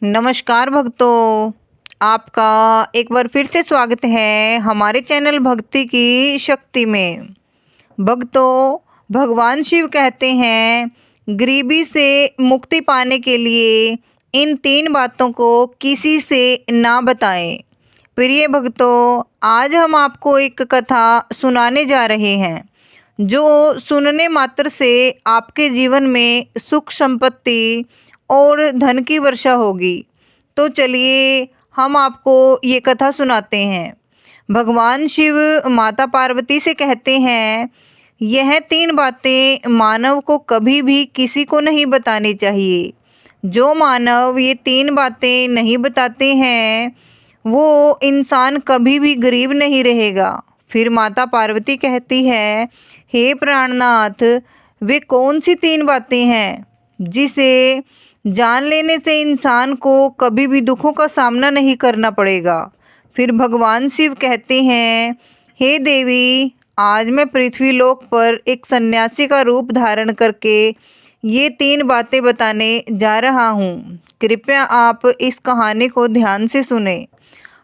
नमस्कार भक्तों, आपका एक बार फिर से स्वागत है हमारे चैनल भक्ति की शक्ति में। भक्तों, भगवान शिव कहते हैं गरीबी से मुक्ति पाने के लिए इन 3 बातों को किसी से ना बताएं। प्रिय भक्तों, आज हम आपको एक कथा सुनाने जा रहे हैं जो सुनने मात्र से आपके जीवन में सुख संपत्ति और धन की वर्षा होगी। तो चलिए हम आपको ये कथा सुनाते हैं। भगवान शिव माता पार्वती से कहते हैं यह 3 बातें मानव को कभी भी किसी को नहीं बतानी चाहिए। जो मानव ये 3 बातें नहीं बताते हैं वो इंसान कभी भी गरीब नहीं रहेगा। फिर माता पार्वती कहती है, हे प्राणनाथ, वे कौन सी 3 बातें हैं जिसे जान लेने से इंसान को कभी भी दुखों का सामना नहीं करना पड़ेगा। फिर भगवान शिव कहते हैं, हे देवी, आज मैं पृथ्वी लोक पर एक सन्यासी का रूप धारण करके ये 3 बातें बताने जा रहा हूँ। कृपया आप इस कहानी को ध्यान से सुने।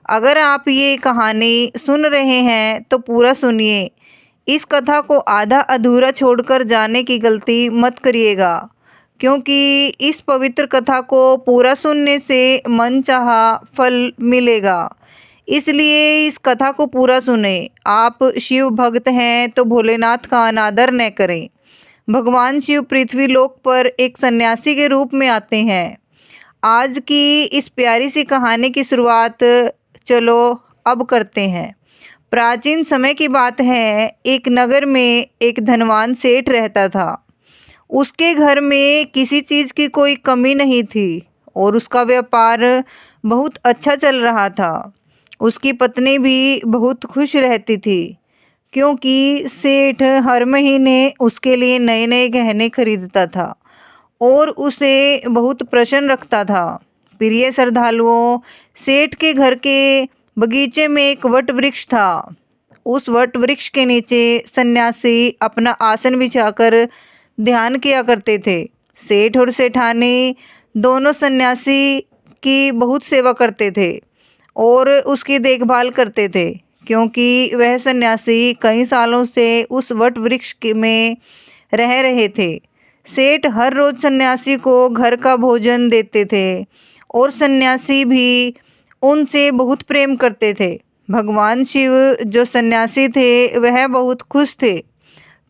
अगर आप ये कहानी सुन रहे हैं तो पूरा सुनिए। इस कथा को आधा अधूरा छोड़कर जाने की गलती मत करिएगा, क्योंकि इस पवित्र कथा को पूरा सुनने से मनचाहा फल मिलेगा। इसलिए इस कथा को पूरा सुने। आप शिव भक्त हैं तो भोलेनाथ का अनादर न करें। भगवान शिव पृथ्वी लोक पर एक सन्यासी के रूप में आते हैं। आज की इस प्यारी सी कहानी की शुरुआत चलो अब करते हैं। प्राचीन समय की बात है, एक नगर में एक धनवान सेठ रहता था। उसके घर में किसी चीज़ की कोई कमी नहीं थी और उसका व्यापार बहुत अच्छा चल रहा था। उसकी पत्नी भी बहुत खुश रहती थी, क्योंकि सेठ हर महीने उसके लिए नए नए गहने खरीदता था और उसे बहुत प्रसन्न रखता था। प्रिय श्रद्धालुओं, सेठ के घर के बगीचे में एक वट वृक्ष था। उस वट वृक्ष के नीचे सन्यासी अपना आसन बिछाकर ध्यान किया करते थे। सेठ और सेठानी दोनों सन्यासी की बहुत सेवा करते थे और उसकी देखभाल करते थे, क्योंकि वह सन्यासी कई सालों से उस वट वृक्ष में रह रहे थे। सेठ हर रोज़ सन्यासी को घर का भोजन देते थे और सन्यासी भी उनसे बहुत प्रेम करते थे। भगवान शिव जो सन्यासी थे वह बहुत खुश थे,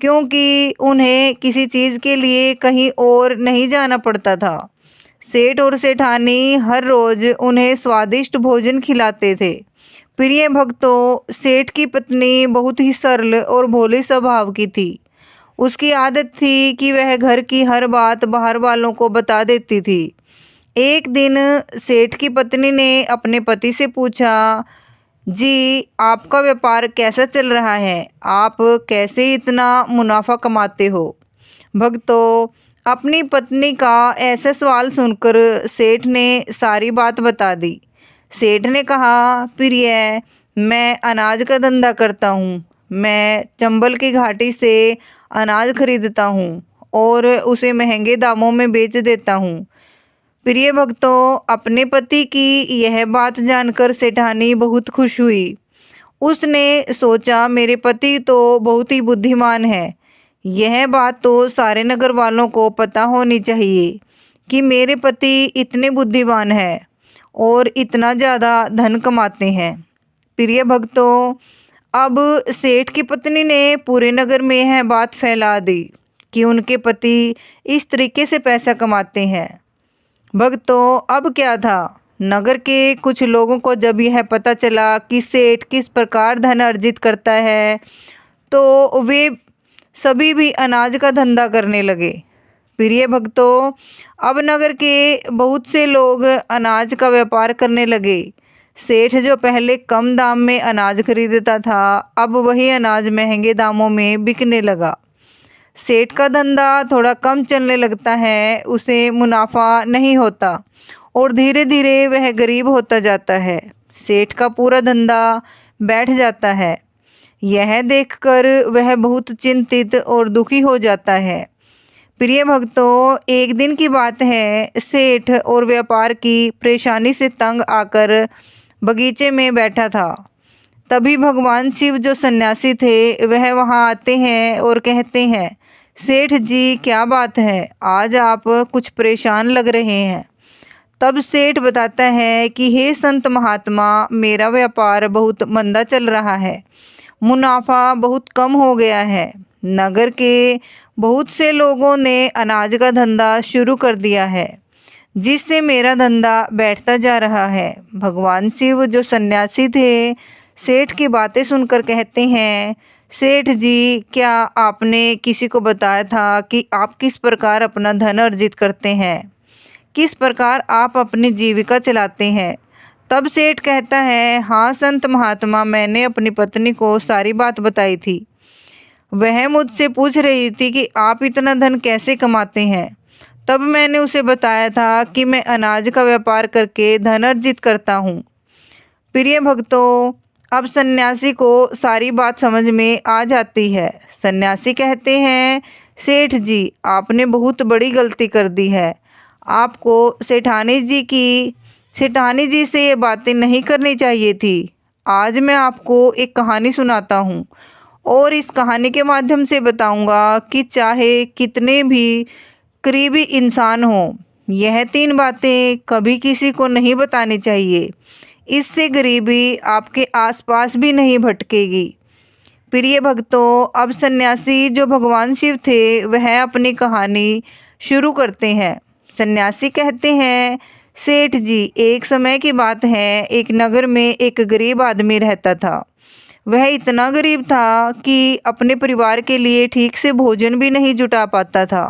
क्योंकि उन्हें किसी चीज़ के लिए कहीं और नहीं जाना पड़ता था। सेठ और सेठानी हर रोज़ उन्हें स्वादिष्ट भोजन खिलाते थे। प्रिय भक्तों, सेठ की पत्नी बहुत ही सरल और भोले स्वभाव की थी। उसकी आदत थी कि वह घर की हर बात बाहर वालों को बता देती थी। एक दिन सेठ की पत्नी ने अपने पति से पूछा, जी, आपका व्यापार कैसा चल रहा है? आप कैसे इतना मुनाफा कमाते हो? भक्तों, अपनी पत्नी का ऐसा सवाल सुनकर सेठ ने सारी बात बता दी। सेठ ने कहा, प्रिय, मैं अनाज का धंधा करता हूँ। मैं चंबल की घाटी से अनाज खरीदता हूँ और उसे महंगे दामों में बेच देता हूँ। प्रिय भक्तों, अपने पति की यह बात जानकर सेठानी बहुत खुश हुई। उसने सोचा, मेरे पति तो बहुत ही बुद्धिमान है। यह बात तो सारे नगर वालों को पता होनी चाहिए कि मेरे पति इतने बुद्धिमान हैं और इतना ज़्यादा धन कमाते हैं। प्रिय भक्तों, अब सेठ की पत्नी ने पूरे नगर में यह बात फैला दी कि उनके पति इस तरीके से पैसा कमाते हैं। भक्तों, अब क्या था, नगर के कुछ लोगों को जब यह पता चला कि सेठ किस प्रकार धन अर्जित करता है, तो वे सभी भी अनाज का धंधा करने लगे। प्रिय भक्तों, अब नगर के बहुत से लोग अनाज का व्यापार करने लगे। सेठ जो पहले कम दाम में अनाज खरीदता था, अब वही अनाज महंगे दामों में बिकने लगा। सेठ का धंधा थोड़ा कम चलने लगता है, उसे मुनाफा नहीं होता और धीरे धीरे वह गरीब होता जाता है। सेठ का पूरा धंधा बैठ जाता है। यह देखकर वह बहुत चिंतित और दुखी हो जाता है। प्रिय भक्तों, एक दिन की बात है। सेठ और व्यापार की परेशानी से तंग आकर बगीचे में बैठा था। तभी भगवान शिव जो सन्यासी थे वह वहाँ आते हैं और कहते हैं, सेठ जी क्या बात है, आज आप कुछ परेशान लग रहे हैं। तब सेठ बताता है कि हे संत महात्मा, मेरा व्यापार बहुत मंदा चल रहा है, मुनाफा बहुत कम हो गया है। नगर के बहुत से लोगों ने अनाज का धंधा शुरू कर दिया है, जिससे मेरा धंधा बैठता जा रहा है। भगवान शिव जो सन्यासी थे सेठ की बातें सुनकर कहते हैं, सेठ जी क्या आपने किसी को बताया था कि आप किस प्रकार अपना धन अर्जित करते हैं, किस प्रकार आप अपनी जीविका चलाते हैं। तब सेठ कहता है, हाँ संत महात्मा, मैंने अपनी पत्नी को सारी बात बताई थी। वह मुझसे पूछ रही थी कि आप इतना धन कैसे कमाते हैं। तब मैंने उसे बताया था कि मैं अनाज का व्यापार करके धन अर्जित करता हूँ। प्रिय भक्तों, अब सन्यासी को सारी बात समझ में आ जाती है। सन्यासी कहते हैं, सेठ जी आपने बहुत बड़ी गलती कर दी है। आपको सेठानी जी से ये बातें नहीं करनी चाहिए थी। आज मैं आपको एक कहानी सुनाता हूँ और इस कहानी के माध्यम से बताऊंगा कि चाहे कितने भी करीबी इंसान हो, यह 3 बातें कभी किसी को नहीं बतानी चाहिए। इससे गरीबी आपके आसपास भी नहीं भटकेगी। प्रिय भक्तों, अब सन्यासी जो भगवान शिव थे वह अपनी कहानी शुरू करते हैं। सन्यासी कहते हैं, सेठ जी एक समय की बात है, एक नगर में एक गरीब आदमी रहता था। वह इतना गरीब था कि अपने परिवार के लिए ठीक से भोजन भी नहीं जुटा पाता था।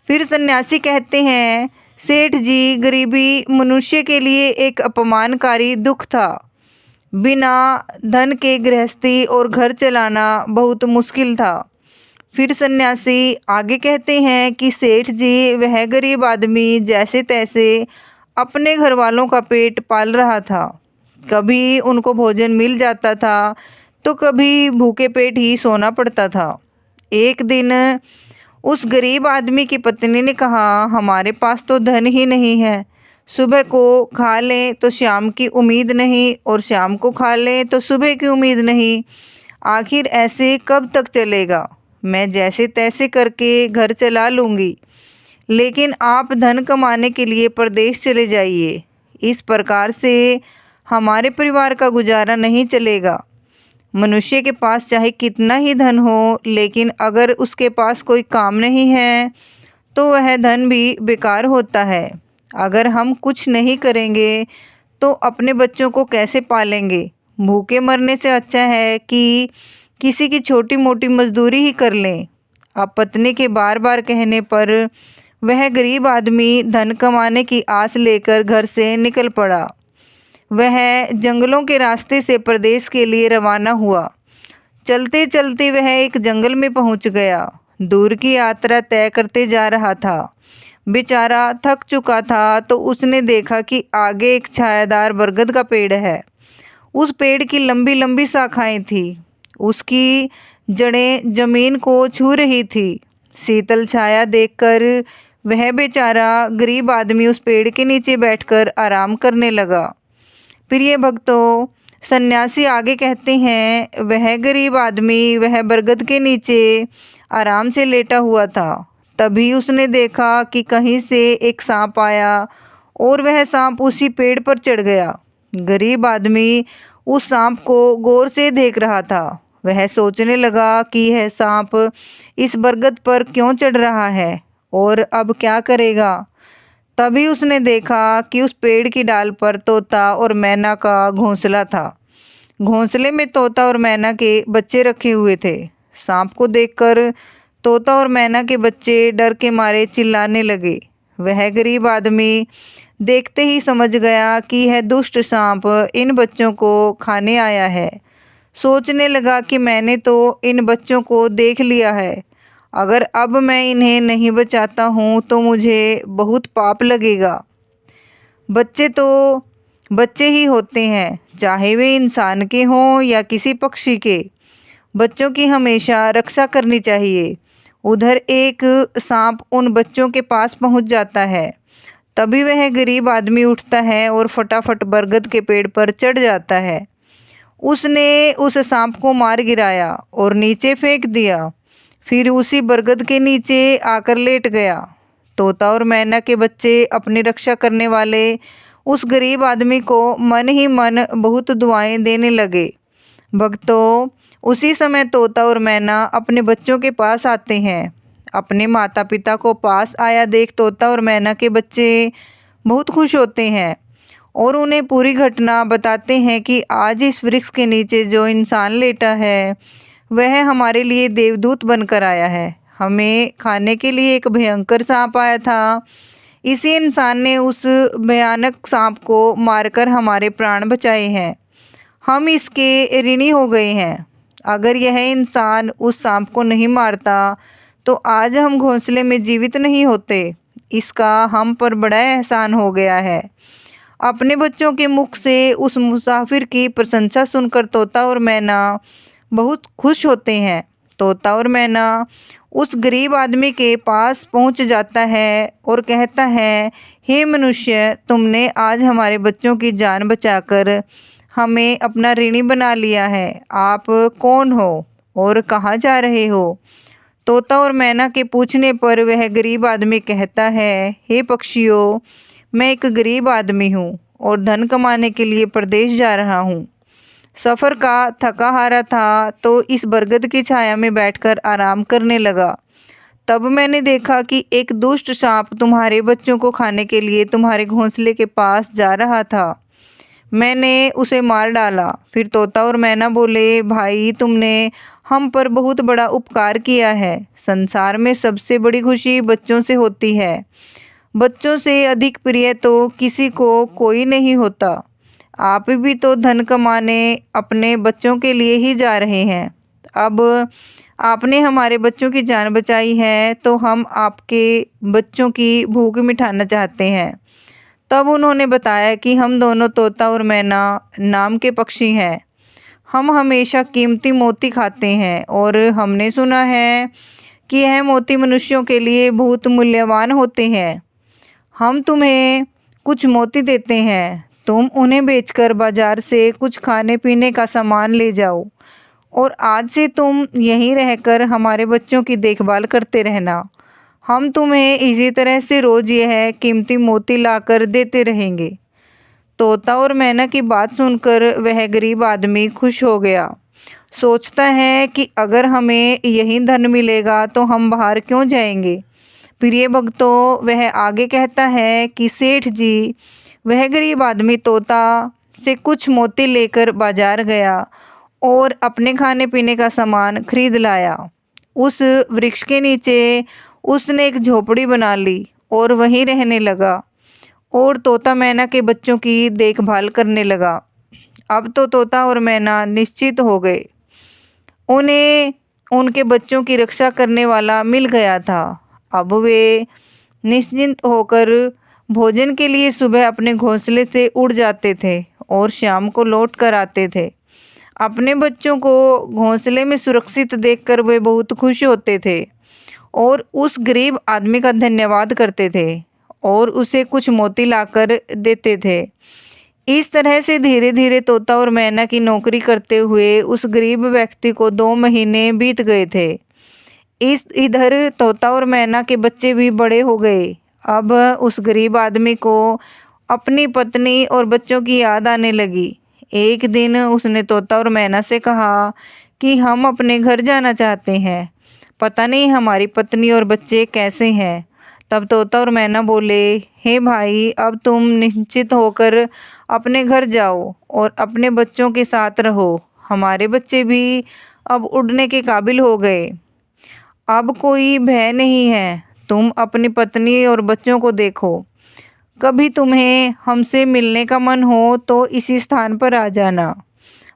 फिर सन्यासी कहते हैं, सेठ जी गरीबी मनुष्य के लिए एक अपमानकारी दुख था। बिना धन के गृहस्थी और घर चलाना बहुत मुश्किल था। फिर सन्यासी आगे कहते हैं कि सेठ जी वह गरीब आदमी जैसे तैसे अपने घर वालों का पेट पाल रहा था। कभी उनको भोजन मिल जाता था तो कभी भूखे पेट ही सोना पड़ता था। एक दिन उस गरीब आदमी की पत्नी ने कहा, हमारे पास तो धन ही नहीं है। सुबह को खा लें तो शाम की उम्मीद नहीं, और शाम को खा लें तो सुबह की उम्मीद नहीं। आखिर ऐसे कब तक चलेगा? मैं जैसे तैसे करके घर चला लूँगी, लेकिन आप धन कमाने के लिए परदेश चले जाइए। इस प्रकार से हमारे परिवार का गुजारा नहीं चलेगा। मनुष्य के पास चाहे कितना ही धन हो, लेकिन अगर उसके पास कोई काम नहीं है तो वह धन भी बेकार होता है। अगर हम कुछ नहीं करेंगे तो अपने बच्चों को कैसे पालेंगे? भूखे मरने से अच्छा है कि किसी की छोटी मोटी मजदूरी ही कर लें। अब पत्नी के बार बार कहने पर वह गरीब आदमी धन कमाने की आस लेकर घर से निकल पड़ा। वह जंगलों के रास्ते से प्रदेश के लिए रवाना हुआ। चलते चलते वह एक जंगल में पहुंच गया। दूर की यात्रा तय करते जा रहा था। बेचारा थक चुका था तो उसने देखा कि आगे एक छायादार बरगद का पेड़ है। उस पेड़ की लंबी लंबी शाखाएं थी। उसकी जड़ें जमीन को छू रही थी। शीतल छाया देखकर वह बेचारा गरीब आदमी उस पेड़ के नीचे बैठकर आराम करने लगा। प्रिय भक्तों, सन्यासी आगे कहते हैं, वह गरीब आदमी वह बरगद के नीचे आराम से लेटा हुआ था। तभी उसने देखा कि कहीं से एक सांप आया और वह सांप उसी पेड़ पर चढ़ गया। गरीब आदमी उस सांप को गौर से देख रहा था। वह सोचने लगा कि यह सांप इस बरगद पर क्यों चढ़ रहा है और अब क्या करेगा। तभी उसने देखा कि उस पेड़ की डाल पर तोता और मैना का घोंसला था। घोंसले में तोता और मैना के बच्चे रखे हुए थे। सांप को देखकर तोता और मैना के बच्चे डर के मारे चिल्लाने लगे। वह गरीब आदमी देखते ही समझ गया कि यह दुष्ट सांप इन बच्चों को खाने आया है। सोचने लगा कि मैंने तो इन बच्चों को देख लिया है, अगर अब मैं इन्हें नहीं बचाता हूँ तो मुझे बहुत पाप लगेगा। बच्चे तो बच्चे ही होते हैं, चाहे वे इंसान के हों या किसी पक्षी के। बच्चों की हमेशा रक्षा करनी चाहिए, उधर एक सांप उन बच्चों के पास पहुंच जाता है। तभी वह गरीब आदमी उठता है और फटाफट बरगद के पेड़ पर चढ़ जाता है। उसने उस सांप को मार गिराया और नीचे फेंक दिया, फिर उसी बरगद के नीचे आकर लेट गया। तोता और मैना के बच्चे अपनी रक्षा करने वाले उस गरीब आदमी को मन ही मन बहुत दुआएं देने लगे। भक्तों, उसी समय तोता और मैना अपने बच्चों के पास आते हैं। अपने माता पिता को पास आया देख तोता और मैना के बच्चे बहुत खुश होते हैं और उन्हें पूरी घटना बताते हैं कि आज इस वृक्ष के नीचे जो इंसान लेटा है वह हमारे लिए देवदूत बनकर आया है। हमें खाने के लिए एक भयंकर सांप आया था। इसी इंसान ने उस भयानक सांप को मारकर हमारे प्राण बचाए हैं। हम इसके ऋणी हो गए हैं। अगर यह इंसान उस सांप को नहीं मारता तो आज हम घोंसले में जीवित नहीं होते। इसका हम पर बड़ा एहसान हो गया है। अपने बच्चों के मुख से उस मुसाफिर की प्रशंसा सुनकर तोता और मैना बहुत खुश होते हैं। तोता और मैना उस गरीब आदमी के पास पहुंच जाता है और कहता है, हे मनुष्य, तुमने आज हमारे बच्चों की जान बचाकर हमें अपना ऋणी बना लिया है। आप कौन हो और कहाँ जा रहे हो? तोता और मैना के पूछने पर वह गरीब आदमी कहता है, हे पक्षियों, मैं एक गरीब आदमी हूँ और धन कमाने के लिए प्रदेश जा रहा हूँ। सफ़र का थका हारा था तो इस बरगद की छाया में बैठकर आराम करने लगा। तब मैंने देखा कि एक दुष्ट सांप तुम्हारे बच्चों को खाने के लिए तुम्हारे घोंसले के पास जा रहा था। मैंने उसे मार डाला। फिर तोता और मैना बोले, भाई, तुमने हम पर बहुत बड़ा उपकार किया है। संसार में सबसे बड़ी खुशी बच्चों से होती है। बच्चों से अधिक प्रिय तो किसी को कोई नहीं होता। आप भी तो धन कमाने अपने बच्चों के लिए ही जा रहे हैं। अब आपने हमारे बच्चों की जान बचाई है तो हम आपके बच्चों की भूख मिटाना चाहते हैं। तब उन्होंने बताया कि हम दोनों तोता और मैना नाम के पक्षी हैं। हम हमेशा कीमती मोती खाते हैं और हमने सुना है कि यह मोती मनुष्यों के लिए बहुत मूल्यवान होते हैं। हम तुम्हें कुछ मोती देते हैं। तुम उन्हें बेचकर बाजार से कुछ खाने पीने का सामान ले जाओ और आज से तुम यहीं रहकर हमारे बच्चों की देखभाल करते रहना। हम तुम्हें इसी तरह से रोज़ यह कीमती मोती लाकर देते रहेंगे। तोता और मैना की बात सुनकर वह गरीब आदमी खुश हो गया। सोचता है कि अगर हमें यहीं धन मिलेगा तो हम बाहर क्यों जाएंगे। प्रिय भक्तों, वह आगे कहता है कि सेठ जी, वह गरीब आदमी तोता से कुछ मोती लेकर बाजार गया और अपने खाने पीने का सामान खरीद लाया। उस वृक्ष के नीचे उसने एक झोपड़ी बना ली और वहीं रहने लगा और तोता मैना के बच्चों की देखभाल करने लगा। अब तो तोता और मैना निश्चित हो गए। उन्हें उनके बच्चों की रक्षा करने वाला मिल गया था। अब वे निश्चिंत होकर भोजन के लिए सुबह अपने घोंसले से उड़ जाते थे और शाम को लौट कर आते थे। अपने बच्चों को घोंसले में सुरक्षित देखकर वे बहुत खुश होते थे और उस गरीब आदमी का धन्यवाद करते थे और उसे कुछ मोती लाकर देते थे। इस तरह से धीरे धीरे तोता और मैना की नौकरी करते हुए उस गरीब व्यक्ति को 2 महीने बीत गए थे। इधर तोता और मैना के बच्चे भी बड़े हो गए। अब उस गरीब आदमी को अपनी पत्नी और बच्चों की याद आने लगी। एक दिन उसने तोता और मैना से कहा कि हम अपने घर जाना चाहते हैं। पता नहीं हमारी पत्नी और बच्चे कैसे हैं। तब तोता और मैना बोले, हे भाई, अब तुम निश्चित होकर अपने घर जाओ और अपने बच्चों के साथ रहो। हमारे बच्चे भी अब उड़ने के काबिल हो गए। अब कोई भय नहीं है। तुम अपनी पत्नी और बच्चों को देखो। कभी तुम्हें हमसे मिलने का मन हो तो इसी स्थान पर आ जाना।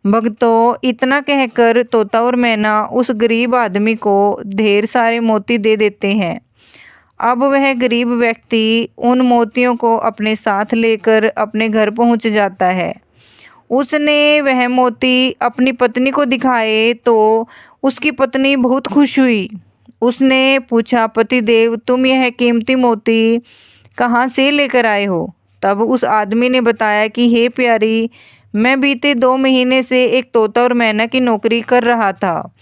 भक्तों, इतना कहकर तोता और मैना उस गरीब आदमी को ढेर सारे मोती दे देते हैं। अब वह गरीब व्यक्ति उन मोतियों को अपने साथ लेकर अपने घर पहुंच जाता है। उसने वह मोती अपनी पत्नी को दिखाए तो उसकी पत्नी बहुत खुश हुई उसने पूछा, पतिदेव तुम यह कीमती मोती कहाँ से लेकर आए हो? तब उस आदमी ने बताया कि हे प्यारी, मैं बीते 2 महीने से एक तोता और मैना की नौकरी कर रहा था।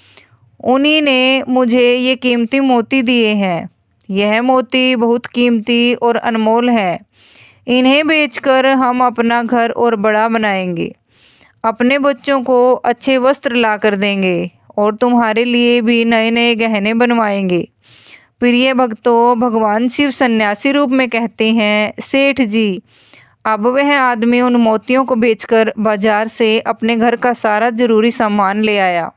उन्हीं ने मुझे ये कीमती मोती दिए हैं। यह मोती बहुत कीमती और अनमोल है। इन्हें बेचकर हम अपना घर और बड़ा बनाएंगे, अपने बच्चों को अच्छे वस्त्र ला कर देंगे और तुम्हारे लिए भी नए नए गहने बनवाएंगे। प्रिय भक्तों, भगवान शिव सन्यासी रूप में कहते हैं, सेठ जी। अब वह आदमी उन मोतियों को बेचकर बाजार से अपने घर का सारा जरूरी सामान ले आया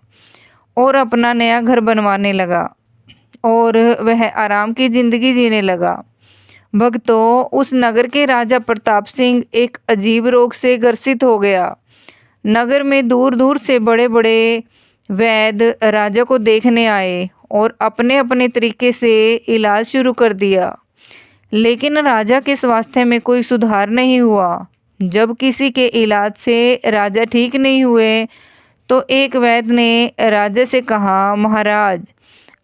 और अपना नया घर बनवाने लगा और वह आराम की जिंदगी जीने लगा। भक्तों, उस नगर के राजा प्रताप सिंह एक अजीब रोग से ग्रसित हो गया। नगर में दूर दूर से बड़े बड़े वैद्य राजा को देखने आए और अपने अपने तरीके से इलाज शुरू कर दिया, लेकिन राजा के स्वास्थ्य में कोई सुधार नहीं हुआ। जब किसी के इलाज से राजा ठीक नहीं हुए तो एक वैद्य ने राजा से कहा, महाराज,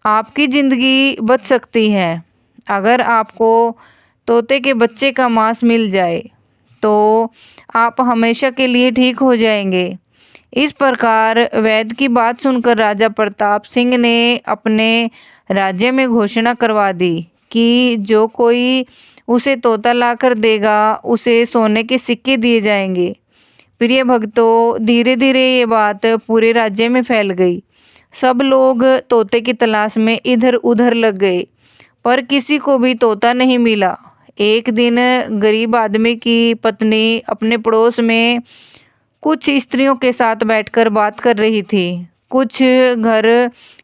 आपकी ज़िंदगी बच सकती है अगर आपको तोते के बच्चे का मांस मिल जाए, तो आप हमेशा के लिए ठीक हो जाएंगे। इस प्रकार वैद्य की बात सुनकर राजा प्रताप सिंह ने अपने राज्य में घोषणा करवा दी कि जो कोई उसे तोता लाकर देगा उसे सोने के सिक्के दिए जाएंगे। प्रिय भक्तों, धीरे धीरे ये बात पूरे राज्य में फैल गई। सब लोग तोते की तलाश में इधर उधर लग गए, पर किसी को भी तोता नहीं मिला। एक दिन गरीब आदमी की पत्नी अपने पड़ोस में कुछ स्त्रियों के साथ बैठकर बात कर रही थी। कुछ घर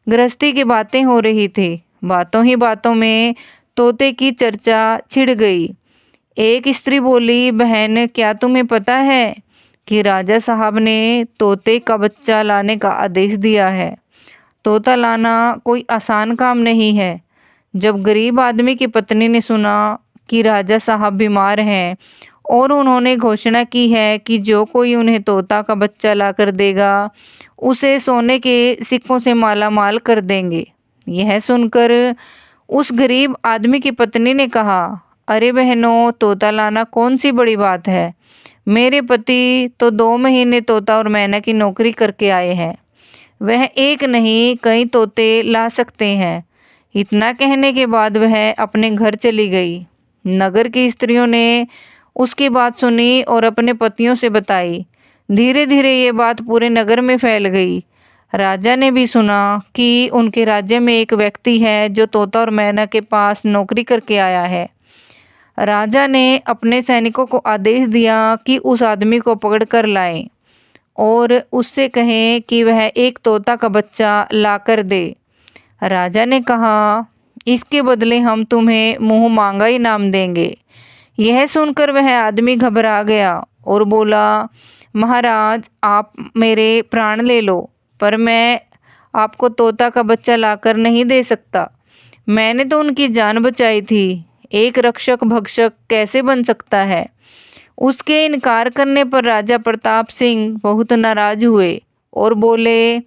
गृहस्थी की बातें हो रही थी। बातों ही बातों में तोते की चर्चा छिड़ गई। एक स्त्री बोली, बहन, क्या तुम्हें पता है कि राजा साहब ने तोते का बच्चा लाने का आदेश दिया है? तोता लाना कोई आसान काम नहीं है। जब गरीब आदमी की पत्नी ने सुना कि राजा साहब बीमार हैं और उन्होंने घोषणा की है कि जो कोई उन्हें तोता का बच्चा लाकर देगा उसे सोने के सिक्कों से माला माल कर देंगे, यह सुनकर उस गरीब आदमी की पत्नी ने कहा, अरे बहनों, तोता लाना कौन सी बड़ी बात है। मेरे पति तो 2 महीने तोता और मैना की नौकरी करके आए हैं। वह एक नहीं कई तोते ला सकते हैं। इतना कहने के बाद वह अपने घर चली गई। नगर की स्त्रियों ने उसकी बात सुनी और अपने पतियों से बताई। धीरे धीरे ये बात पूरे नगर में फैल गई। राजा ने भी सुना कि उनके राज्य में एक व्यक्ति है जो तोता और मैना के पास नौकरी करके आया है। राजा ने अपने सैनिकों को आदेश दिया कि उस आदमी को पकड़ कर लाएं और उससे कहें कि वह एक तोता का बच्चा लाकर दे। राजा ने कहा, इसके बदले हम तुम्हें मुंह मांगा इनाम देंगे। यह सुनकर वह आदमी घबरा गया और बोला, महाराज, आप मेरे प्राण ले लो, पर मैं आपको तोता का बच्चा लाकर नहीं दे सकता। मैंने तो उनकी जान बचाई थी। एक रक्षक भक्षक कैसे बन सकता है? उसके इनकार करने पर राजा प्रताप सिंह बहुत नाराज हुए और बोले,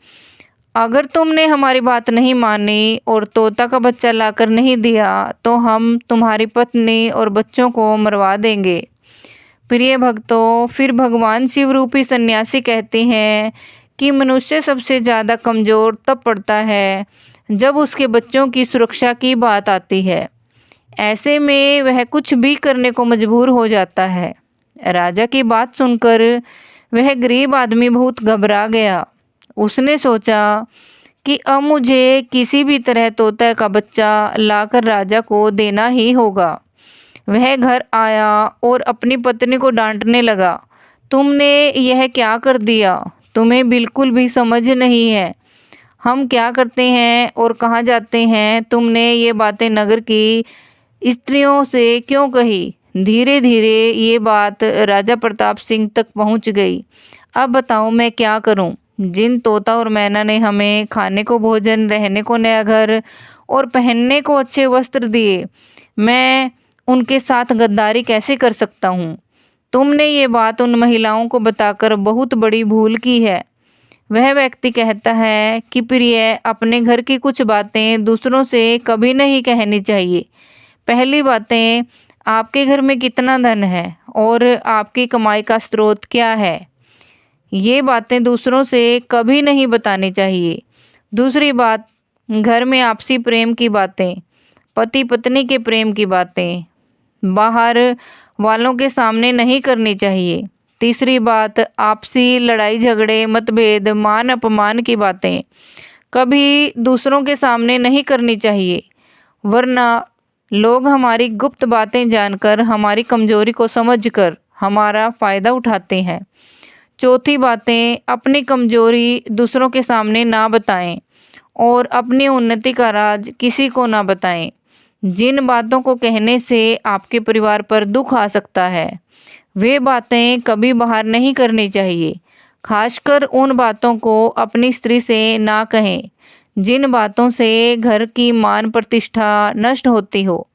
अगर तुमने हमारी बात नहीं मानी और तोता का बच्चा लाकर नहीं दिया तो हम तुम्हारी पत्नी और बच्चों को मरवा देंगे। प्रिय भक्तों, फिर भगवान शिव रूपी सन्यासी कहते हैं कि मनुष्य सबसे ज़्यादा कमज़ोर तब पड़ता है जब उसके बच्चों की सुरक्षा की बात आती है। ऐसे में वह कुछ भी करने को मजबूर हो जाता है। राजा की बात सुनकर वह गरीब आदमी बहुत घबरा गया। उसने सोचा कि अब मुझे किसी भी तरह तोता का बच्चा लाकर राजा को देना ही होगा। वह घर आया और अपनी पत्नी को डांटने लगा, तुमने यह क्या कर दिया? तुम्हें बिल्कुल भी समझ नहीं है हम क्या करते हैं और कहाँ जाते हैं। तुमने ये बातें नगर की स्त्रियों से क्यों कही? धीरे धीरे ये बात राजा प्रताप सिंह तक पहुंच गई। अब बताओ मैं क्या करूं? जिन तोता और मैना ने हमें खाने को भोजन, रहने को नया घर और पहनने को अच्छे वस्त्र दिए, मैं उनके साथ गद्दारी कैसे कर सकता हूँ? तुमने ये बात उन महिलाओं को बताकर बहुत बड़ी भूल की है। वह व्यक्ति कहता है कि प्रिय, अपने घर की कुछ बातें दूसरों से कभी नहीं कहनी चाहिए। पहली बातें, आपके घर में कितना धन है और आपकी कमाई का स्रोत क्या है, ये बातें दूसरों से कभी नहीं बतानी चाहिए। दूसरी बात, घर में आपसी प्रेम की बातें, पति पत्नी के प्रेम की बातें बाहर वालों के सामने नहीं करनी चाहिए। तीसरी बात, आपसी लड़ाई झगड़े मतभेद मान अपमान की बातें कभी दूसरों के सामने नहीं करनी चाहिए, वरना लोग हमारी गुप्त बातें जानकर हमारी कमजोरी को समझकर हमारा फायदा उठाते हैं। चौथी बातें, अपनी कमजोरी दूसरों के सामने ना बताएं और अपनी उन्नति का राज किसी को ना बताएं। जिन बातों को कहने से आपके परिवार पर दुख आ सकता है, वे बातें कभी बाहर नहीं करनी चाहिए। खासकर उन बातों को अपनी स्त्री से ना कहें जिन बातों से घर की मान प्रतिष्ठा नष्ट होती हो,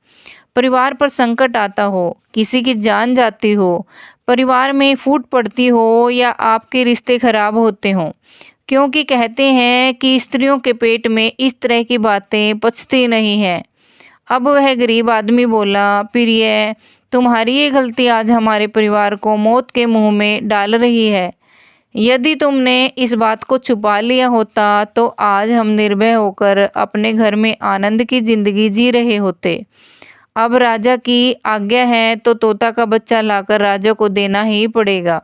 परिवार पर संकट आता हो, किसी की जान जाती हो, परिवार में फूट पड़ती हो या आपके रिश्ते खराब होते हों। क्योंकि कहते हैं कि स्त्रियों के पेट में इस तरह की बातें पचती नहीं हैं। अब वह गरीब आदमी बोला, प्रिय, तुम्हारी ये गलती आज हमारे परिवार को मौत के मुंह में डाल रही है। यदि तुमने इस बात को छुपा लिया होता तो आज हम निर्भय होकर अपने घर में आनंद की जिंदगी जी रहे होते। अब राजा की आज्ञा है तो तोता का बच्चा लाकर राजा को देना ही पड़ेगा,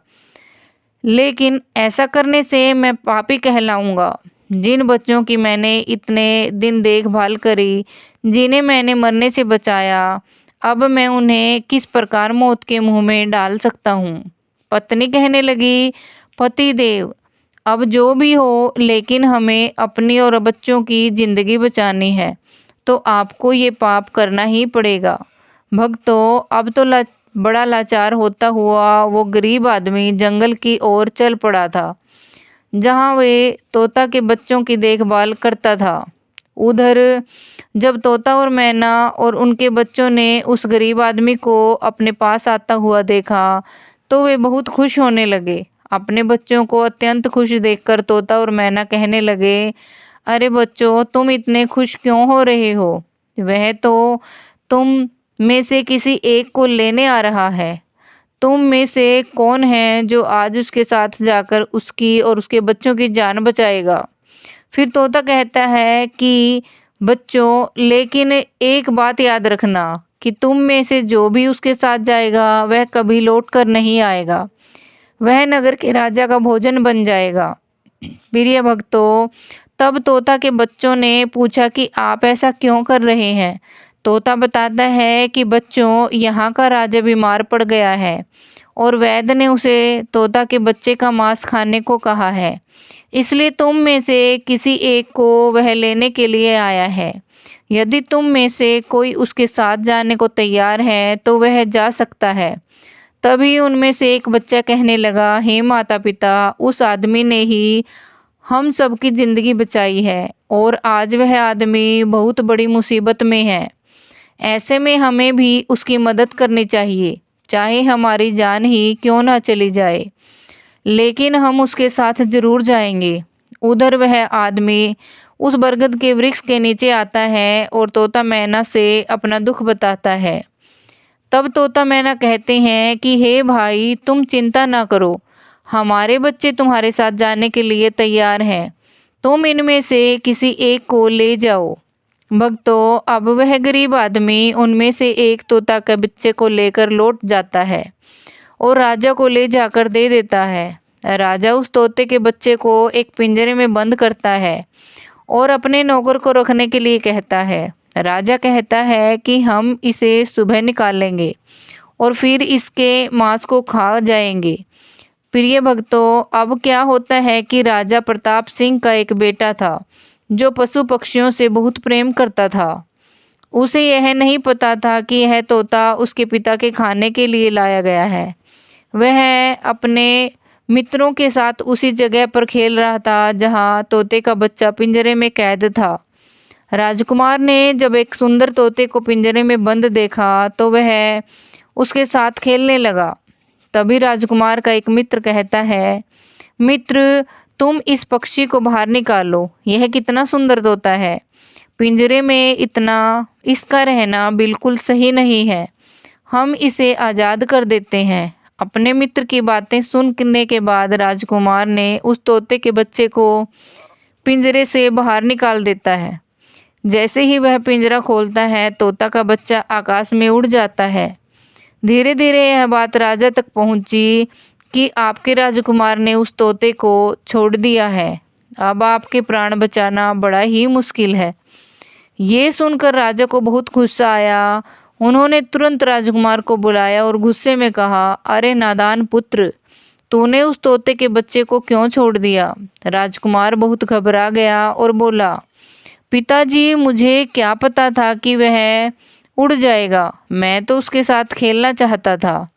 लेकिन ऐसा करने से मैं पापी कहलाऊंगा। जिन बच्चों की मैंने इतने दिन देखभाल करी, जिन्हें मैंने मरने से बचाया, अब मैं उन्हें किस प्रकार मौत के मुंह में डाल सकता हूँ। पत्नी कहने लगी, पतिदेव, अब जो भी हो, लेकिन हमें अपनी और बच्चों की जिंदगी बचानी है, तो आपको ये पाप करना ही पड़ेगा। भक्तों, अब तो बड़ा लाचार होता हुआ वो गरीब आदमी जंगल की ओर चल पड़ा था, जहाँ वे तोता के बच्चों की देखभाल करता था। उधर जब तोता और मैना और उनके बच्चों ने उस गरीब आदमी को अपने पास आता हुआ देखा, तो वे बहुत खुश होने लगे। अपने बच्चों को अत्यंत खुश देखकर तोता और मैना कहने लगे, अरे बच्चों, तुम इतने खुश क्यों हो रहे हो? वह तो तुम में से किसी एक को लेने आ रहा है। तुम में से कौन है जो आज उसके साथ जाकर उसकी और उसके बच्चों की जान बचाएगा? फिर तोता कहता है कि बच्चों, लेकिन एक बात याद रखना कि तुम में से जो भी उसके साथ जाएगा वह कभी लौट कर नहीं आएगा, वह नगर के राजा का भोजन बन जाएगा। प्रिय भक्तों, तब तोता के बच्चों ने पूछा कि आप ऐसा क्यों कर रहे हैं? तोता बताता है कि बच्चों, यहाँ का राजा बीमार पड़ गया है और वैद्य ने उसे तोता के बच्चे का मांस खाने को कहा है, इसलिए तुम में से किसी एक को वह लेने के लिए आया है। यदि तुम में से कोई उसके साथ जाने को तैयार है तो वह जा सकता है। तभी उनमें से एक बच्चा कहने लगा, हे माता पिता, उस आदमी ने ही हम सबकी ज़िंदगी बचाई है और आज वह आदमी बहुत बड़ी मुसीबत में है। ऐसे में हमें भी उसकी मदद करनी चाहिए, चाहे हमारी जान ही क्यों ना चली जाए, लेकिन हम उसके साथ जरूर जाएंगे। उधर वह आदमी उस बरगद के वृक्ष के नीचे आता है और तोता मैना से अपना दुख बताता है। तब तोता मैना कहते हैं कि हे भाई, तुम चिंता ना करो, हमारे बच्चे तुम्हारे साथ जाने के लिए तैयार हैं, तुम इनमें से किसी एक को ले जाओ। भक्तों, अब वह गरीब आदमी उनमें से एक तोता के बच्चे को लेकर लौट जाता है और राजा को ले जाकर दे देता है। राजा उस तोते के बच्चे को एक पिंजरे में बंद करता है और अपने नौकर को रखने के लिए कहता है। राजा कहता है कि हम इसे सुबह निकालेंगे और फिर इसके मांस को खा जाएंगे। प्रिय भक्तों, अब क्या होता है कि राजा प्रताप सिंह का एक बेटा था जो पशु पक्षियों से बहुत प्रेम करता था। उसे यह नहीं पता था कि यह तोता उसके पिता के खाने के लिए लाया गया है। वह अपने मित्रों के साथ उसी जगह पर खेल रहा था जहां तोते का बच्चा पिंजरे में कैद था। राजकुमार ने जब एक सुंदर तोते को पिंजरे में बंद देखा तो वह उसके साथ खेलने लगा। तभी राजकुमार का एक मित्र कहता है, मित्र, तुम इस पक्षी को बाहर निकालो, यह कितना सुंदर तोता है। पिंजरे में इसका रहना बिल्कुल सही नहीं है, हम इसे आज़ाद कर देते हैं। अपने मित्र की बातें सुनने के बाद राजकुमार ने उस तोते के बच्चे को पिंजरे से बाहर निकाल देता है। जैसे ही वह पिंजरा खोलता है, तोता का बच्चा आकाश में उड़ जाता है। धीरे धीरे यह बात राजा तक पहुंची कि आपके राजकुमार ने उस तोते को छोड़ दिया है। अब आपके प्राण बचाना बड़ा ही मुश्किल है। ये सुनकर राजा को बहुत गुस्सा आया। उन्होंने तुरंत राजकुमार को बुलाया और गुस्से में कहा, अरे नादान पुत्र, तूने उस तोते के बच्चे को क्यों छोड़ दिया। राजकुमार बहुत घबरा गया और बोला, पिताजी, मुझे क्या पता था कि वह उड़ जाएगा, मैं तो उसके साथ खेलना चाहता था।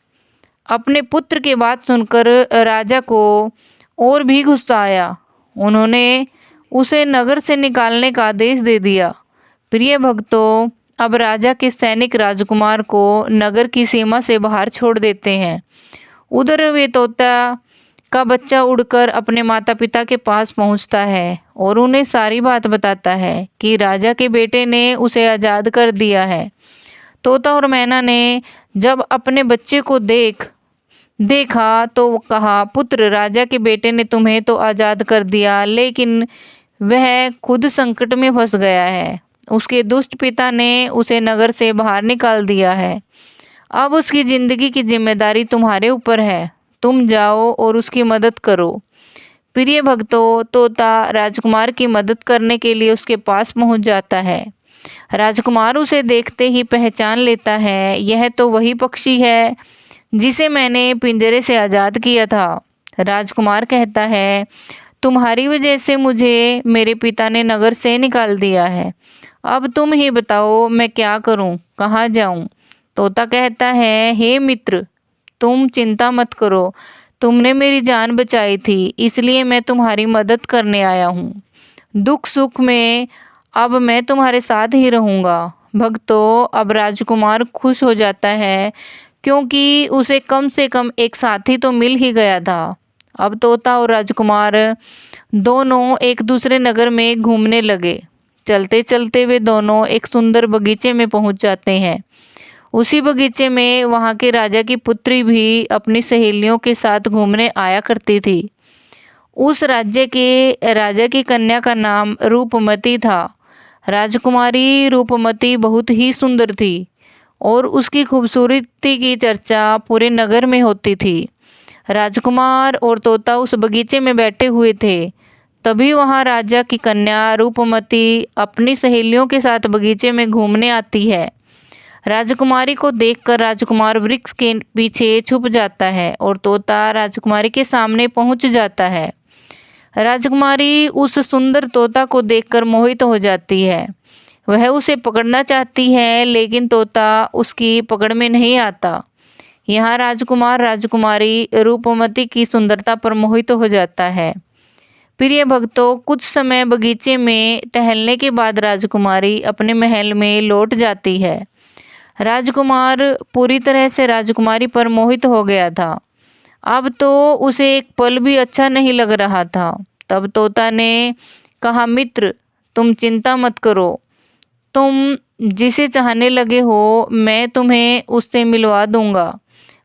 अपने पुत्र की बात सुनकर राजा को और भी गुस्सा आया। उन्होंने उसे नगर से निकालने का आदेश दे दिया। प्रिय भक्तों, अब राजा के सैनिक राजकुमार को नगर की सीमा से बाहर छोड़ देते हैं। उधर वे तोता का बच्चा उड़कर अपने माता पिता के पास पहुंचता है और उन्हें सारी बात बताता है कि राजा के बेटे ने उसे आज़ाद कर दिया है। तोता और मैना ने जब अपने बच्चे को देखा तो कहा, पुत्र, राजा के बेटे ने तुम्हें तो आज़ाद कर दिया, लेकिन वह खुद संकट में फंस गया है। उसके दुष्ट पिता ने उसे नगर से बाहर निकाल दिया है। अब उसकी ज़िंदगी की जिम्मेदारी तुम्हारे ऊपर है। तुम जाओ और उसकी मदद करो। प्रिय भक्तों, तोता राजकुमार की मदद करने के लिए उसके पास पहुंच जाता है। राजकुमार उसे देखते ही पहचान लेता है, यह तो वही पक्षी है जिसे मैंने पिंजरे से आज़ाद किया था। राजकुमार कहता है, तुम्हारी वजह से मुझे मेरे पिता ने नगर से निकाल दिया है। अब तुम ही बताओ, मैं क्या करूं, कहाँ जाऊं। तोता कहता है, हे मित्र, तुम चिंता मत करो, तुमने मेरी जान बचाई थी, इसलिए मैं तुम्हारी मदद करने आया हूँ। दुख सुख में अब मैं तुम्हारे साथ ही रहूँगा। भक्तों, अब राजकुमार खुश हो जाता है क्योंकि उसे कम से कम एक साथी तो मिल ही गया था। अब तोता और राजकुमार दोनों एक दूसरे नगर में घूमने लगे। चलते चलते वे दोनों एक सुंदर बगीचे में पहुंच जाते हैं। उसी बगीचे में वहां के राजा की पुत्री भी अपनी सहेलियों के साथ घूमने आया करती थी। उस राज्य के राजा की कन्या का नाम रूपमती था। राजकुमारी रूपमती बहुत ही सुंदर थी और उसकी खूबसूरती की चर्चा पूरे नगर में होती थी। राजकुमार और तोता उस बगीचे में बैठे हुए थे। तभी वहां राजा की कन्या रूपमती अपनी सहेलियों के साथ बगीचे में घूमने आती है। राजकुमारी को देखकर राजकुमार वृक्ष के पीछे छुप जाता है और तोता राजकुमारी के सामने पहुंच जाता है। राजकुमारी उस सुंदर तोता को देखकर मोहित हो जाती है। वह उसे पकड़ना चाहती है, लेकिन तोता उसकी पकड़ में नहीं आता। यहाँ राजकुमार राजकुमारी रूपमती की सुंदरता पर मोहित हो जाता है। प्रिय भक्तों, कुछ समय बगीचे में टहलने के बाद राजकुमारी अपने महल में लौट जाती है। राजकुमार पूरी तरह से राजकुमारी पर मोहित हो गया था। अब तो उसे एक पल भी अच्छा नहीं लग रहा था। तब तोता ने कहा, मित्र, तुम चिंता मत करो, तुम जिसे चाहने लगे हो मैं तुम्हें उससे मिलवा दूंगा।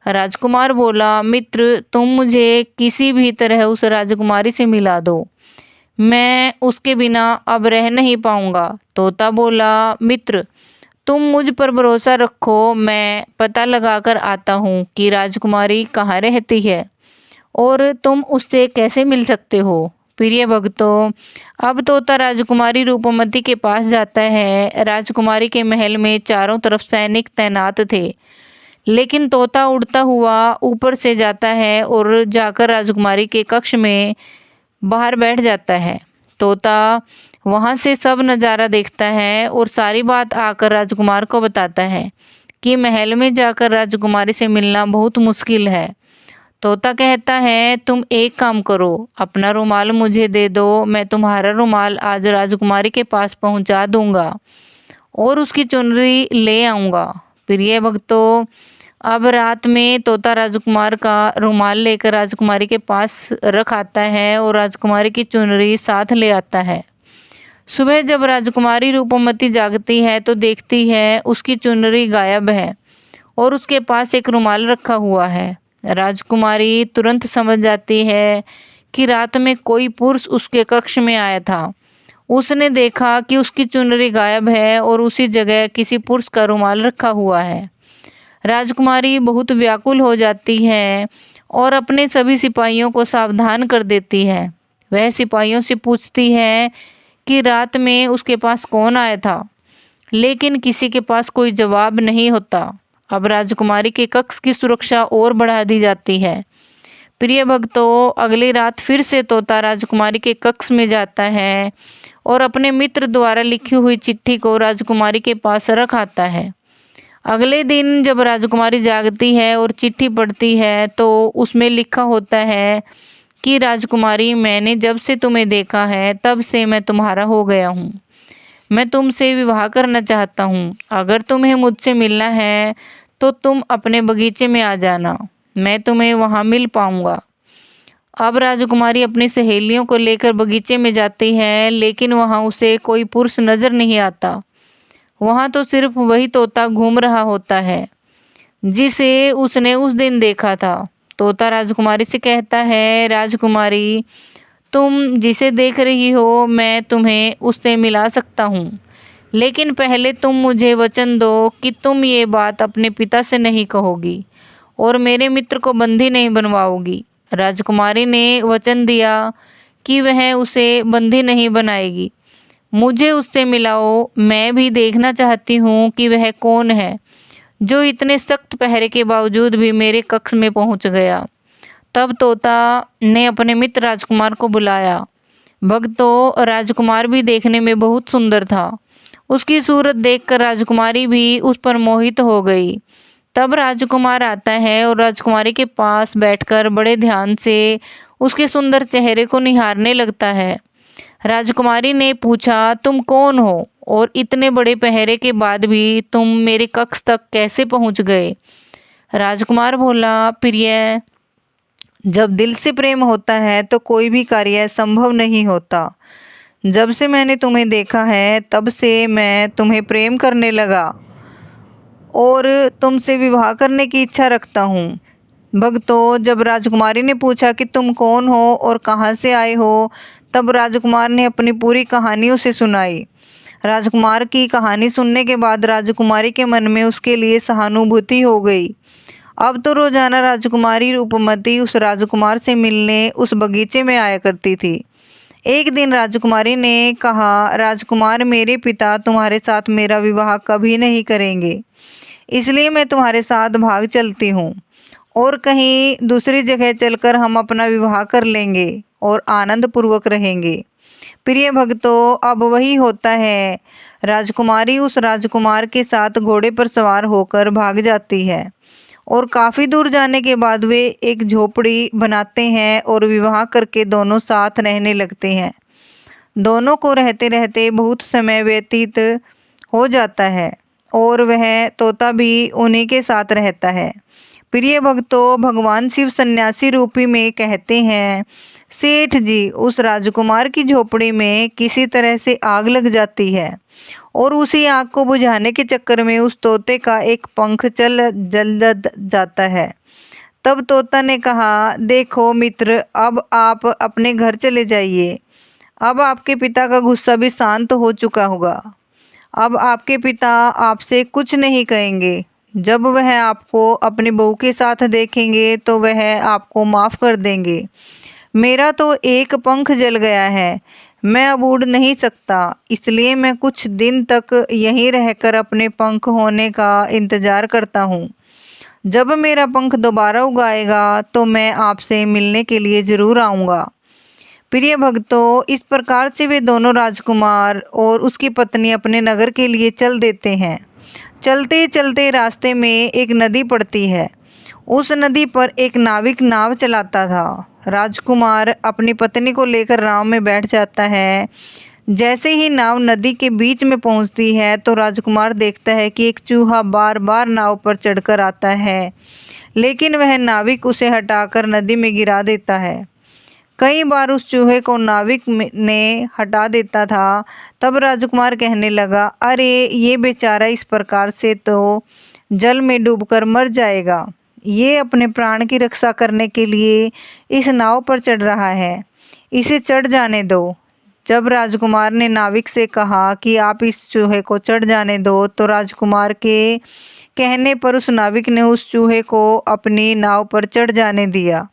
राजकुमार बोला, मित्र, तुम मुझे किसी भी तरह उस राजकुमारी से मिला दो, मैं उसके बिना अब रह नहीं पाऊंगा। तोता बोला, मित्र, तुम मुझ पर भरोसा रखो, मैं पता लगाकर आता हूँ कि राजकुमारी कहाँ रहती है और तुम उससे कैसे मिल सकते हो। प्रिय भक्तों, अब तोता राजकुमारी रूपमती के पास जाता है। राजकुमारी के महल में चारों तरफ सैनिक तैनात थे, लेकिन तोता उड़ता हुआ ऊपर से जाता है और जाकर राजकुमारी के कक्ष में बाहर बैठ जाता है। तोता वहां से सब नज़ारा देखता है और सारी बात आकर राजकुमार को बताता है कि महल में जाकर राजकुमारी से मिलना बहुत मुश्किल है। तोता कहता है, तुम एक काम करो, अपना रुमाल मुझे दे दो, मैं तुम्हारा रुमाल आज राजकुमारी के पास पहुंचा दूंगा और उसकी चुनरी ले आऊंगा। प्रिय भक्तों, अब रात में तोता राजकुमार का रुमाल लेकर राजकुमारी के पास रख आता है और राजकुमारी की चुनरी साथ ले आता है। सुबह जब राजकुमारी रूपमती जागती है तो देखती है उसकी चुनरी गायब है और उसके पास एक रुमाल रखा हुआ है। राजकुमारी तुरंत समझ जाती है कि रात में कोई पुरुष उसके कक्ष में आया था। उसने देखा कि उसकी चुनरी गायब है और उसी जगह किसी पुरुष का रुमाल रखा हुआ है। राजकुमारी बहुत व्याकुल हो जाती है और अपने सभी सिपाहियों को सावधान कर देती है। वह सिपाहियों से पूछती है कि रात में उसके पास कौन आया था, लेकिन किसी के पास कोई जवाब नहीं होता। अब राजकुमारी के कक्ष की सुरक्षा और बढ़ा दी जाती है। प्रिय भक्तों, अगली रात फिर से तोता राजकुमारी के कक्ष में जाता है और अपने मित्र द्वारा लिखी हुई चिट्ठी को राजकुमारी के पास रख आता है। अगले दिन जब राजकुमारी जागती है और चिट्ठी पढ़ती है तो उसमें लिखा होता है कि राजकुमारी, मैंने जब से तुम्हें देखा है तब से मैं तुम्हारा हो गया हूँ। मैं तुमसे विवाह करना चाहता हूँ। अगर तुम्हें मुझसे मिलना है तो तुम अपने बगीचे में आ जाना, मैं तुम्हें वहाँ मिल पाऊँगा। अब राजकुमारी अपनी सहेलियों को लेकर बगीचे में जाती है, लेकिन वहाँ उसे कोई पुरुष नजर नहीं आता। वहाँ तो सिर्फ वही तोता घूम रहा होता है जिसे उसने उस दिन देखा था। तोता राजकुमारी से कहता है, राजकुमारी, तुम जिसे देख रही हो मैं तुम्हें उससे मिला सकता हूँ, लेकिन पहले तुम मुझे वचन दो कि तुम ये बात अपने पिता से नहीं कहोगी और मेरे मित्र को बंदी नहीं बनवाओगी। राजकुमारी ने वचन दिया कि वह उसे बंदी नहीं बनाएगी। मुझे उससे मिलाओ, मैं भी देखना चाहती हूँ कि वह कौन है जो इतने सख्त पहरे के बावजूद भी मेरे कक्ष में पहुँच गया। तब तोता ने अपने मित्र राजकुमार को बुलाया। भक्तों, राजकुमार भी देखने में बहुत सुंदर था। उसकी सूरत देखकर राजकुमारी भी उस पर मोहित हो गई। तब राजकुमार आता है और राजकुमारी के पास बैठकर बड़े ध्यान से उसके सुंदर चेहरे को निहारने लगता है। राजकुमारी ने पूछा, तुम कौन हो और इतने बड़े पहरे के बाद भी तुम मेरे कक्ष तक कैसे पहुंच गए? राजकुमार बोला, प्रिय, जब दिल से प्रेम होता है तो कोई भी कार्य संभव नहीं होता। जब से मैंने तुम्हें देखा है तब से मैं तुम्हें प्रेम करने लगा और तुमसे विवाह करने की इच्छा रखता हूँ। भक्तों, जब राजकुमारी ने पूछा कि तुम कौन हो और कहाँ से आए हो, तब राजकुमार ने अपनी पूरी कहानी उसे सुनाई। राजकुमार की कहानी सुनने के बाद राजकुमारी के मन में उसके लिए सहानुभूति हो गई। अब तो रोजाना राजकुमारी रूपमती उस राजकुमार से मिलने उस बगीचे में आया करती थी। एक दिन राजकुमारी ने कहा, राजकुमार, मेरे पिता तुम्हारे साथ मेरा विवाह कभी नहीं करेंगे, इसलिए मैं तुम्हारे साथ भाग चलती हूँ और कहीं दूसरी जगह चलकर हम अपना विवाह कर लेंगे और आनंद पूर्वक रहेंगे। प्रिय भक्तों, अब वही होता है। राजकुमारी उस राजकुमार के साथ घोड़े पर सवार होकर भाग जाती है और काफ़ी दूर जाने के बाद वे एक झोपड़ी बनाते हैं और विवाह करके दोनों साथ रहने लगते हैं। दोनों को रहते रहते बहुत समय व्यतीत हो जाता है और वह तोता भी उन्हीं के साथ रहता है। प्रिय भक्तों, भगवान शिव सन्यासी रूपी में कहते हैं, सेठ जी, उस राजकुमार की झोपड़ी में किसी तरह से आग लग जाती है और उसी आग को बुझाने के चक्कर में उस तोते का एक पंख जल जाता है। तब तोता ने कहा, देखो मित्र, अब आप अपने घर चले जाइए। अब आपके पिता का गुस्सा भी शांत हो चुका होगा। अब आपके पिता आपसे कुछ नहीं कहेंगे। जब वह आपको अपनी बहू के साथ देखेंगे तो वह आपको माफ़ कर देंगे। मेरा तो एक पंख जल गया है, मैं अब उड़ नहीं सकता, इसलिए मैं कुछ दिन तक यहीं रहकर अपने पंख होने का इंतज़ार करता हूँ। जब मेरा पंख दोबारा उगाएगा तो मैं आपसे मिलने के लिए ज़रूर आऊँगा। प्रिय भक्तों, इस प्रकार से वे दोनों राजकुमार और उसकी पत्नी अपने नगर के लिए चल देते हैं। चलते चलते रास्ते में एक नदी पड़ती है। उस नदी पर एक नाविक नाव चलाता था। राजकुमार अपनी पत्नी को लेकर नाव में बैठ जाता है। जैसे ही नाव नदी के बीच में पहुंचती है तो राजकुमार देखता है कि एक चूहा बार बार नाव पर चढ़कर आता है, लेकिन वह नाविक उसे हटाकर नदी में गिरा देता है। कई बार उस चूहे को नाविक ने हटा देता था। तब राजकुमार कहने लगा, अरे ये बेचारा इस प्रकार से तो जल में डूबकर मर जाएगा। ये अपने प्राण की रक्षा करने के लिए इस नाव पर चढ़ रहा है, इसे चढ़ जाने दो। जब राजकुमार ने नाविक से कहा कि आप इस चूहे को चढ़ जाने दो, तो राजकुमार के कहने पर उस नाविक ने उस चूहे को अपनी नाव पर चढ़ जाने दिया।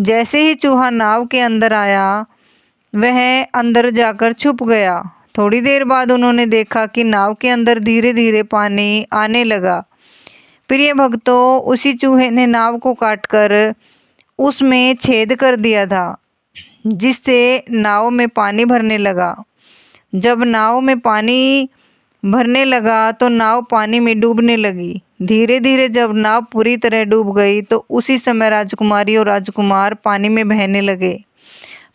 जैसे ही चूहा नाव के अंदर आया, वह अंदर जाकर छुप गया। थोड़ी देर बाद उन्होंने देखा कि नाव के अंदर धीरे धीरे पानी आने लगा। प्रिय भक्तों, उसी चूहे ने नाव को काटकर उसमें छेद कर दिया था, जिससे नाव में पानी भरने लगा। जब नाव में पानी भरने लगा तो नाव पानी में डूबने लगी। धीरे धीरे जब नाव पूरी तरह डूब गई तो उसी समय राजकुमारी और राजकुमार पानी में बहने लगे।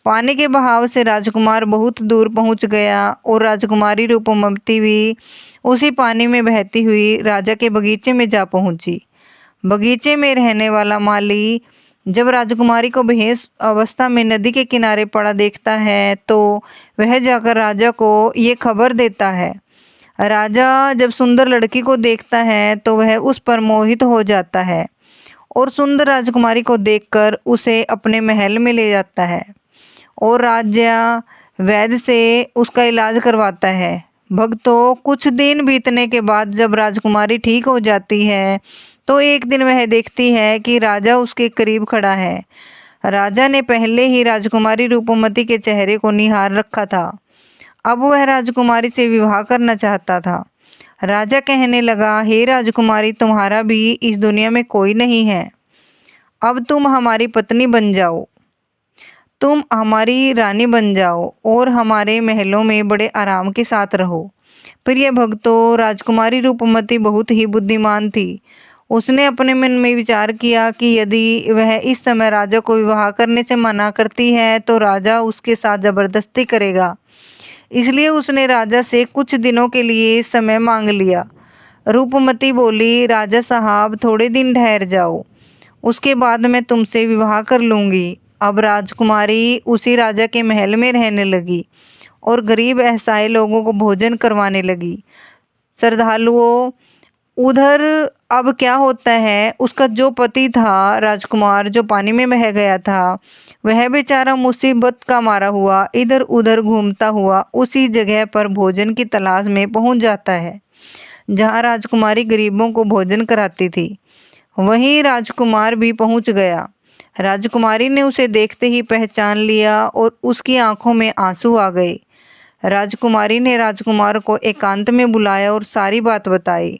पानी के बहाव से राजकुमार बहुत दूर पहुंच गया और राजकुमारी रूपमती भी उसी पानी में बहती हुई राजा के बगीचे में जा पहुंची। बगीचे में रहने वाला माली जब राजकुमारी को बेहोश अवस्था में नदी के किनारे पड़ा देखता है तो वह जाकर राजा को ये खबर देता है। राजा जब सुंदर लड़की को देखता है तो वह उस पर मोहित हो जाता है और सुंदर राजकुमारी को देखकर उसे अपने महल में ले जाता है और राजा वैद्य से उसका इलाज करवाता है। भक्तों, कुछ दिन बीतने के बाद जब राजकुमारी ठीक हो जाती है तो एक दिन वह देखती है कि राजा उसके करीब खड़ा है। राजा ने पहले ही राजकुमारी रूपमती के चेहरे को निहार रखा था। अब वह राजकुमारी से विवाह करना चाहता था। राजा कहने लगा, हे राजकुमारी, तुम्हारा भी इस दुनिया में कोई नहीं है। अब तुम हमारी पत्नी बन जाओ, तुम हमारी रानी बन जाओ और हमारे महलों में बड़े आराम के साथ रहो। प्रिय भक्तों, राजकुमारी रूपमती बहुत ही बुद्धिमान थी। उसने अपने मन में विचार किया कि यदि वह इस समय राजा को विवाह करने से मना करती है तो राजा उसके साथ जबरदस्ती करेगा। इसलिए उसने राजा से कुछ दिनों के लिए समय मांग लिया। रूपमती बोली, राजा साहब, थोड़े दिन ठहर जाओ, उसके बाद मैं तुमसे विवाह कर लूँगी। अब राजकुमारी उसी राजा के महल में रहने लगी और गरीब असहाय लोगों को भोजन करवाने लगी। श्रद्धालुओं, उधर अब क्या होता है, उसका जो पति था राजकुमार, जो पानी में बह गया था, वह बेचारा मुसीबत का मारा हुआ इधर उधर घूमता हुआ उसी जगह पर भोजन की तलाश में पहुंच जाता है जहां राजकुमारी गरीबों को भोजन कराती थी। वहीं राजकुमार भी पहुंच गया। राजकुमारी ने उसे देखते ही पहचान लिया और उसकी आंखों में आंसू आ गए। राजकुमारी ने राजकुमार को एकांत में बुलाया और सारी बात बताई।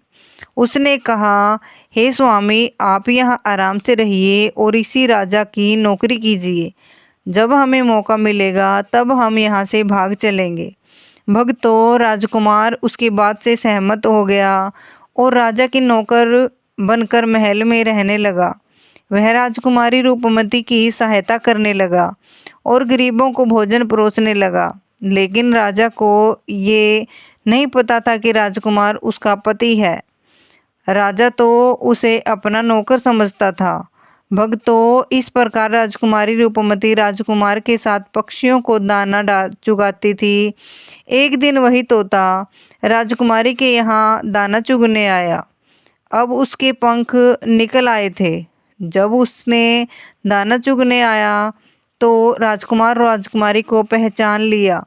उसने कहा, हे स्वामी, आप यहाँ आराम से रहिए और इसी राजा की नौकरी कीजिए। जब हमें मौका मिलेगा तब हम यहाँ से भाग चलेंगे। भक्तों, राजकुमार उसकी बात से सहमत हो गया और राजा की नौकर बनकर महल में रहने लगा। वह राजकुमारी रूपमती की सहायता करने लगा और गरीबों को भोजन परोसने लगा। लेकिन राजा को ये नहीं पता था कि राजकुमार उसका पति है। राजा तो उसे अपना नौकर समझता था। भक्तों, इस प्रकार राजकुमारी रूपमती राजकुमार के साथ पक्षियों को दाना चुगाती थी। एक दिन वही तोता राजकुमारी के यहाँ दाना चुगने आया। अब उसके पंख निकल आए थे। जब उसने दाना चुगने आया तो राजकुमार और राजकुमारी को पहचान लिया।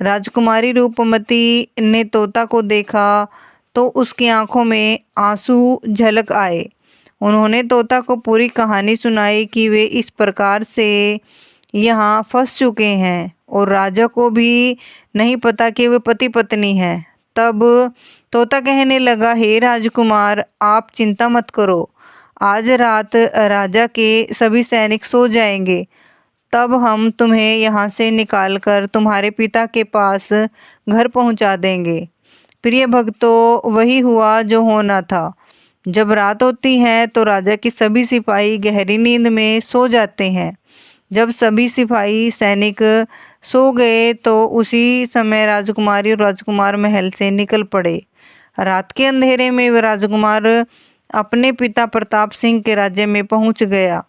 राजकुमारी रूपमती ने तोता को देखा तो उसकी आंखों में आंसू झलक आए। उन्होंने तोता को पूरी कहानी सुनाई कि वे इस प्रकार से यहाँ फंस चुके हैं और राजा को भी नहीं पता कि वे पति पत्नी हैं। तब तोता कहने लगा, हे राजकुमार, आप चिंता मत करो। आज रात राजा के सभी सैनिक सो जाएंगे, तब हम तुम्हें यहाँ से निकालकर तुम्हारे पिता के पास घर पहुँचा देंगे। प्रिय भक्तों, वही हुआ जो होना था। जब रात होती है तो राजा के सभी सिपाही गहरी नींद में सो जाते हैं। जब सभी सिपाही सैनिक सो गए तो उसी समय राजकुमारी और राजकुमार महल से निकल पड़े। रात के अंधेरे में वह राजकुमार अपने पिता प्रताप सिंह के राज्य में पहुंच गया।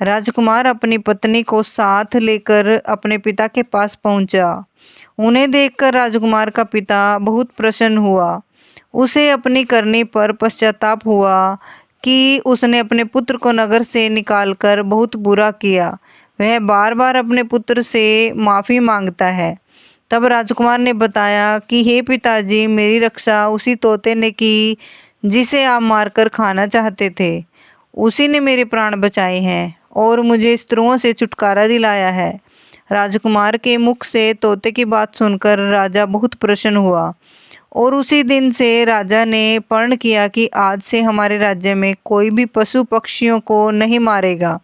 राजकुमार अपनी पत्नी को साथ लेकर अपने पिता के पास पहुंचा। उन्हें देखकर राजकुमार का पिता बहुत प्रसन्न हुआ। उसे अपनी करनी पर पश्चाताप हुआ कि उसने अपने पुत्र को नगर से निकालकर बहुत बुरा किया। वह बार बार अपने पुत्र से माफ़ी मांगता है। तब राजकुमार ने बताया कि हे पिताजी, मेरी रक्षा उसी तोते ने की जिसे आप मारकर खाना चाहते थे। उसी ने मेरे प्राण बचाए हैं और मुझे शत्रुओं से छुटकारा दिलाया है। राजकुमार के मुख से तोते की बात सुनकर राजा बहुत प्रसन्न हुआ और उसी दिन से राजा ने प्रण किया कि आज से हमारे राज्य में कोई भी पशु पक्षियों को नहीं मारेगा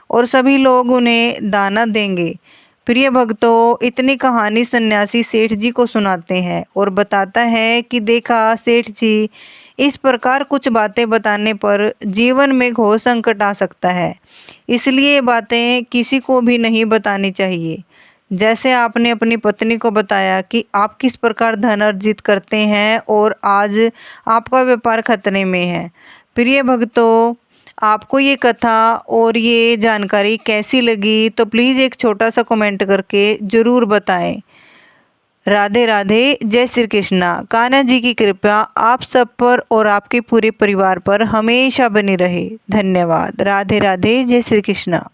और सभी लोग उन्हें दाना देंगे। प्रिय भक्तों, इतनी कहानी सन्यासी सेठ जी को सुनाते हैं और बताता है कि देखा सेठ जी, इस प्रकार कुछ बातें बताने पर जीवन में घोर संकट आ सकता है, इसलिए ये बातें किसी को भी नहीं बतानी चाहिए। जैसे आपने अपनी पत्नी को बताया कि आप किस प्रकार धन अर्जित करते हैं और आज आपका व्यापार खतरे में है। प्रिय भक्तों, आपको ये कथा और ये जानकारी कैसी लगी तो प्लीज़ एक छोटा सा कमेंट करके ज़रूर बताएं। राधे राधे, जय श्री कृष्णा। कान्हा जी की कृपा आप सब पर और आपके पूरे परिवार पर हमेशा बनी रहे। धन्यवाद। राधे राधे, जय श्री कृष्णा।